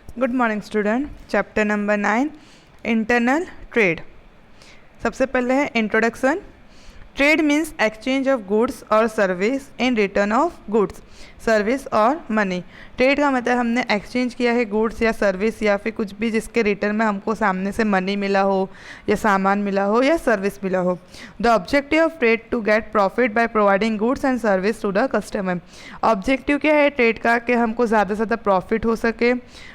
Good morning student. Chapter number 9 internal trade. सबसे पहले है introduction. Trade means exchange of goods और service in return of goods, service और money. Trade का मतलब हमने एक्सचेंज किया है गुड्स या सर्विस या फिर कुछ भी जिसके रिटर्न में हमको सामने से मनी मिला हो या सामान मिला हो या सर्विस मिला हो। The objective of trade to get profit by providing goods and service to the customer. Objective क्या है ट्रेड का कि हमको ज़्यादा से ज़्यादा प्रॉफिट हो सके,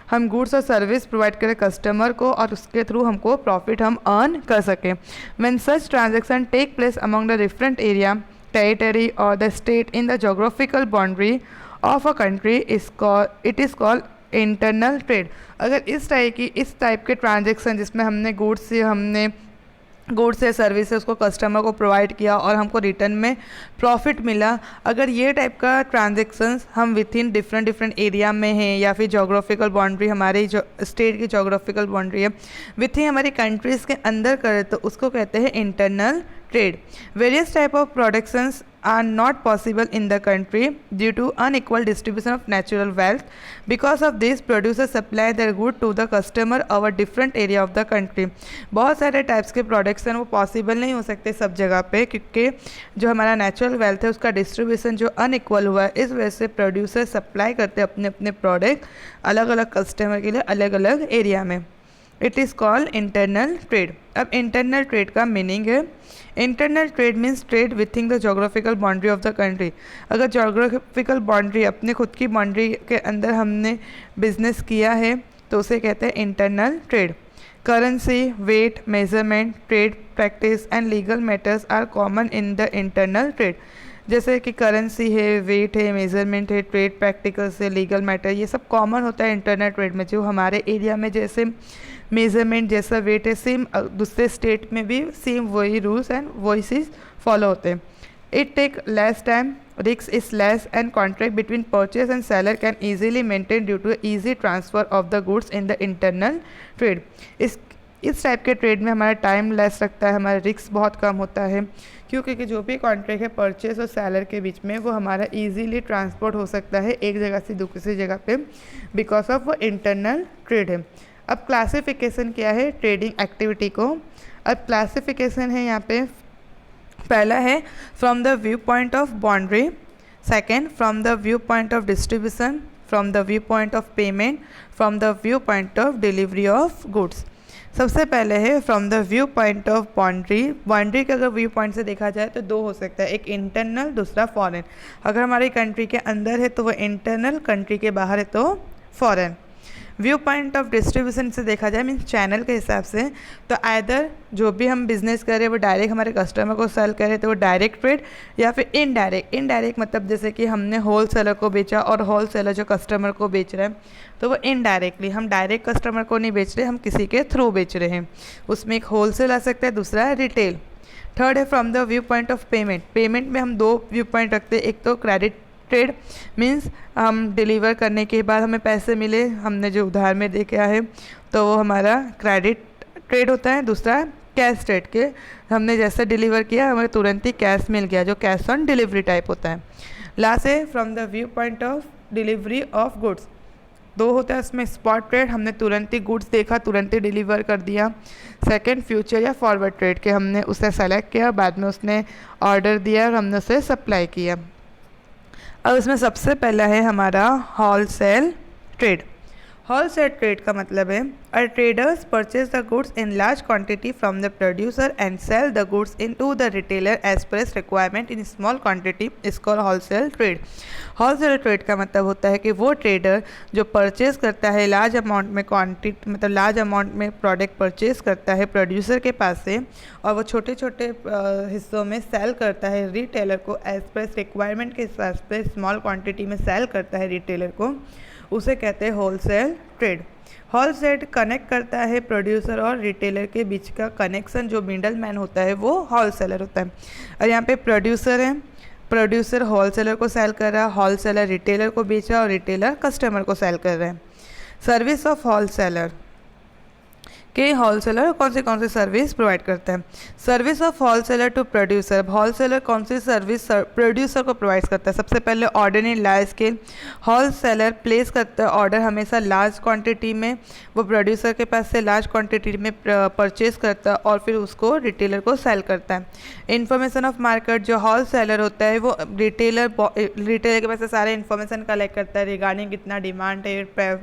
हम गुड्स और सर्विस प्रोवाइड करें कस्टमर को और उसके थ्रू हमको प्रॉफिट हम अर्न कर सकें। When such transaction take place among the different area, territory और the state in the geographical boundary of a country it is called internal trade. अगर इस टाइप के ट्रांजैक्शन जिसमें हमने गुड्स से सर्विस से उसको कस्टमर को प्रोवाइड किया और हमको रिटर्न में प्रॉफिट मिला, अगर ये टाइप का ट्रांजैक्शंस हम विथ इन डिफरेंट एरिया में हैं या फिर जोग्राफिकल बाउंड्री हमारी जो स्टेट की जोग्राफिकल बाउंड्री है विथ इन हमारी कंट्रीज़ के अंदर करें तो उसको कहते हैं internal trade. Various type of productions are not possible in the country due to unequal distribution of natural wealth. Because of this, producers supply their good to the customer over different area of the country. बहुत सारे types के products हैं वो possible नहीं हो सकते सब जगह पे, क्योंकि जो हमारा नेचुरल वेल्थ है उसका डिस्ट्रीब्यूशन जो अनइक्वल हुआ है, इस वजह से प्रोड्यूसर सप्लाई करते हैं अपने अपने प्रोडक्ट अलग अलग कस्टमर के लिए अलग अलग एरिया में। It is called internal trade. अब इंटरनल ट्रेड का मीनिंग है, internal trade means trade with in the geographical boundary of the country. अगर जोग्राफिकल बाउंड्री अपने खुद की बाउंड्री के अंदर हमने बिजनेस किया है तो उसे कहते हैं internal trade. Currency, weight, measurement, trade practice and legal matters are common in the internal trade. जैसे कि करेंसी है, वेट है, मेजरमेंट है, ट्रेड प्रैक्टिकल्स है, लीगल मैटर, ये सब कॉमन होता है इंटरनल ट्रेड में। जो हमारे एरिया में जैसे मेजरमेंट जैसा वेट है, सेम दूसरे स्टेट में भी सेम वही रूल्स एंड वही चीज़ फॉलो होते हैं। It take less time, risk is less and contract between purchase and seller can easily maintain due to easy transfer of the goods in the internal trade. इस type के trade में हमारा time less लगता है, हमारा risk बहुत कम होता है, क्योंकि जो भी कॉन्ट्रैक्ट है परचेज और सेलर के बीच में वो हमारा इजीली ट्रांसपोर्ट हो सकता है एक जगह से दूसरी जगह पे, बिकॉज ऑफ वो इंटरनल ट्रेड है। अब क्लासिफिकेशन क्या है ट्रेडिंग एक्टिविटी को। अब क्लासिफिकेशन है यहाँ पे, पहला है from the view point of boundary, second from the view point of distribution, from the view point of payment, from the view point of delivery of goods. सबसे पहले है from the view point of boundary. Boundary के अगर view point से देखा जाए तो दो हो सकता है, एक इंटरनल दूसरा फॉरेन। अगर हमारी कंट्री के अंदर है तो वो इंटरनल, कंट्री के बाहर है तो foreign. View point of distribution से देखा जाए मीन्स चैनल के हिसाब से, तो आइदर जो भी हम बिजनेस करें वो डायरेक्ट हमारे कस्टमर को सेल करें तो वो डायरेक्ट ट्रेड, या फिर इनडायरेक्ट। इनडायरेक्ट मतलब जैसे कि हमने होल सेलर को बेचा और होल सेलर जो कस्टमर को बेच रहे हैं तो वो इनडायरेक्टली, हम डायरेक्ट कस्टमर को नहीं बेच रहे, हम किसी के थ्रू बेच रहे हैं। उसमें एक होल सेल आ सकता है, दूसरा है रिटेल। थर्ड है from the view point of payment. Payment में हम दो व्यू पॉइंट रखते हैं, एक तो क्रेडिट ट्रेड मीन्स हम डिलीवर करने के बाद हमें पैसे मिले, हमने जो उधार में दे के आए तो वो हमारा क्रेडिट ट्रेड होता है। दूसरा कैश ट्रेड के हमने जैसा डिलीवर किया हमें तुरंत ही कैश मिल गया, जो कैश ऑन डिलीवरी टाइप होता है। लास्ट है from the view point of delivery of goods. दो होता है उसमें, स्पॉट ट्रेड हमने तुरंत ही गुड्स देखा तुरंत ही डिलीवर कर दिया। सेकंड फ्यूचर या फॉरवर्ड ट्रेड के हमने उसे सेलेक्ट किया, बाद में उसने ऑर्डर दिया और हमने उसे सप्लाई किया। अब इसमें सबसे पहला है हमारा होलसेल ट्रेड। होलसेल ट्रेड का मतलब है a traders purchase the goods in large quantity from the producer and sell the goods in to the retailer as per requirement in small quantity is called wholesale trade. Wholesale trade का मतलब होता है कि वो trader जो purchase करता है large amount में क्वांटिटी, मतलब लार्ज अमाउंट में प्रोडक्ट परचेज करता है प्रोड्यूसर के पास से और वो छोटे छोटे हिस्सों में सेल करता है रिटेलर को एज पर रिक्वायरमेंट के हिसाब से स्मॉल क्वान्टिटी में सेल करता है रिटेलर को, उसे कहते हैं होलसेल ट्रेड। होलसेल कनेक्ट करता है प्रोड्यूसर और रिटेलर के बीच का कनेक्शन, जो मिडल मैन होता है वो होलसेलर होता है। और यहाँ पे प्रोड्यूसर है, प्रोड्यूसर होलसेलर को सेल कर रहा है, होलसेलर रिटेलर को बेच रहा है और रिटेलर कस्टमर को सेल कर रहे हैं। सर्विस ऑफ होलसेलर कि होलसेलर कौन सी सर्विस प्रोवाइड करता है। Service of wholesaler to producer, wholesaler कौन सी सर्विस प्रोड्यूसर को प्रोवाइड करता है। सबसे पहले order in large scale, wholesaler place करता है ऑर्डर हमेशा लार्ज क्वांटिटी में, वो प्रोड्यूसर के पास से लार्ज क्वांटिटी में परचेज करता है और फिर उसको रिटेलर को सेल करता है। इन्फॉर्मेशन ऑफ मार्केट, जो होलसेलर होता है वो रिटेलर के पास से सारे इन्फॉर्मेशन कलेक्ट करता है रिगार्डिंग कितना डिमांड है,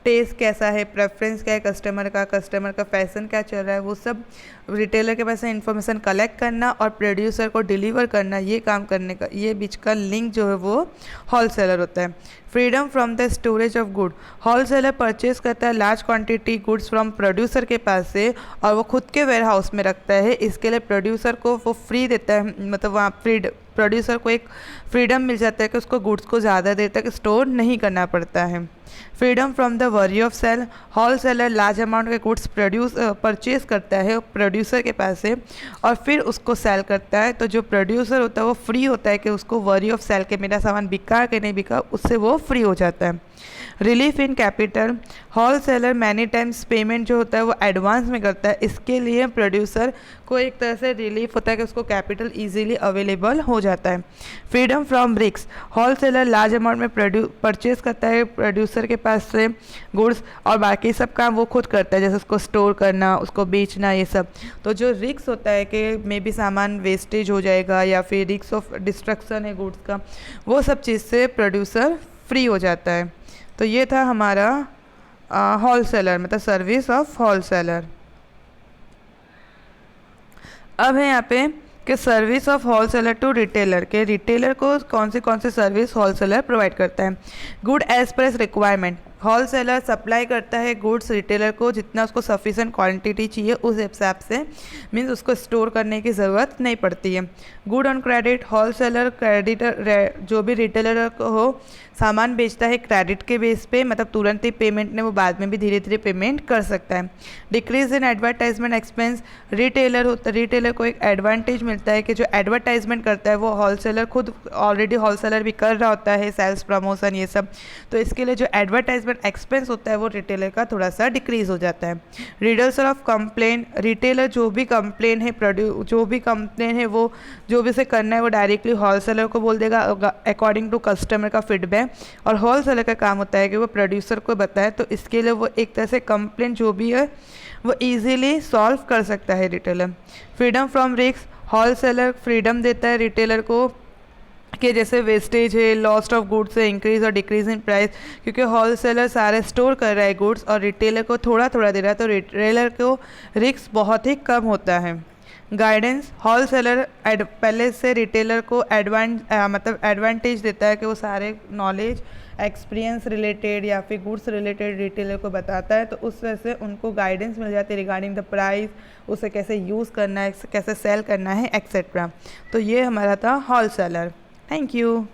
टेस्ट कैसा है, प्रेफरेंस क्या है कस्टमर का फैशन क्या चल रहा है, वो सब रिटेलर के पास से इन्फॉर्मेशन कलेक्ट करना और प्रोड्यूसर को डिलीवर करना, ये काम करने का, ये बीच का लिंक जो है वो होलसेलर होता है। Freedom from the storage of good, wholesaler purchase करता है large quantity goods from producer के पास से और वो खुद के वेयर हाउस में रखता है। इसके लिए प्रोड्यूसर को वो फ्री देता है, मतलब वहाँ प्रोड्यूसर को एक फ्रीडम मिल जाता है कि उसको गुड्स को ज़्यादा देर तक स्टोर नहीं करना पड़ता है। Freedom from the worry of sale, wholesaler large amount के गुड्स परचेज करता है प्रोड्यूसर के पास से और फिर उसको सेल करता है। तो जो प्रोड्यूसर होता है वो फ्री होता है कि उसको वरी ऑफ सेल के मेरा सामान बिका कि नहीं बिका, उससे वो फ्री हो जाता है। Relief in capital, wholesaler many times payment जो होता है वो एडवांस में करता है, इसके लिए प्रोड्यूसर को एक तरह से रिलीफ होता है कि उसको कैपिटल इजीली अवेलेबल हो जाता है। Freedom from risk, wholesaler large amount में परचेज करता है प्रोड्यूसर के पास से गुड्स और बाकी सब काम वो खुद करता है, जैसे उसको स्टोर करना, उसको बेचना, ये सब। तो जो रिस्क होता है कि मे बी सामान वेस्टेज हो जाएगा या फिर रिस्क ऑफ डिस्ट्रक्शन है गुड्स का, वो सब चीज़ से प्रोड्यूसर फ्री हो जाता है। तो ये था हमारा होलसेलर, मतलब सर्विस ऑफ होलसेलर। अब है यहाँ पे कि service of wholesaler to retailer, के रिटेलर को कौन सी सर्विस होलसेलर प्रोवाइड करता है। Good as per requirement, wholesaler supply करता है गुड्स रिटेलर को जितना उसको सफिशेंट क्वांटिटी चाहिए उस हिसाब से, मीन्स उसको स्टोर करने की ज़रूरत नहीं पड़ती है। Good on credit, wholesaler creditor जो भी रिटेलर को हो सामान बेचता है क्रेडिट के बेस पे, मतलब तुरंत ही पेमेंट नहीं, वो बाद में भी धीरे धीरे पेमेंट कर सकता है। Decrease in advertisement expense, retailer को एक एडवांटेज मिलता है कि जो एडवर्टाइजमेंट करता है वो होलसेलर खुद ऑलरेडी होलसेलर भी कर रहा होता है, सेल्स प्रमोशन ये सब, तो इसके लिए जो एडवर्टाइजमेंट एक्सपेंस होता है वो रिटेलर का थोड़ा सा डिक्रीज हो जाता है। रिडल्सर ऑफ कंप्लेन, रिटेलर जो भी कंप्लेन है वो जो भी से करना है वो डायरेक्टली होलसेलर को बोल देगा अकॉर्डिंग टू कस्टमर का फीडबैक, और होलसेलर का काम होता है कि वो प्रोड्यूसर को बताए, तो इसके लिए वो एक तरह से कंप्लेन जो भी है वो इजीली सॉल्व कर सकता है retailer. Freedom from risk, wholesaler freedom देता है रिटेलर को कि जैसे वेस्टेज है, लॉस्ट ऑफ गुड्स है, इंक्रीज और डिक्रीज इन प्राइस, क्योंकि होलसेलर सारे स्टोर कर रहा है गुड्स और रिटेलर को थोड़ा थोड़ा दे रहा है, तो रिटेलर को रिस्क बहुत ही कम होता है। गाइडेंस, होलसेलर पहले से रिटेलर को एडवांटेज देता है कि वो सारे नॉलेज एक्सपीरियंस रिलेटेड या फिर गुड्स रिलेटेड रिटेलर को बताता है, तो उस वजह से उनको गाइडेंस मिल जाती है रिगार्डिंग द प्राइस, उसे कैसे यूज़ करना है, कैसे सेल करना है एक्सेट्रा। तो ये हमारा था होलसेलर। Thank you.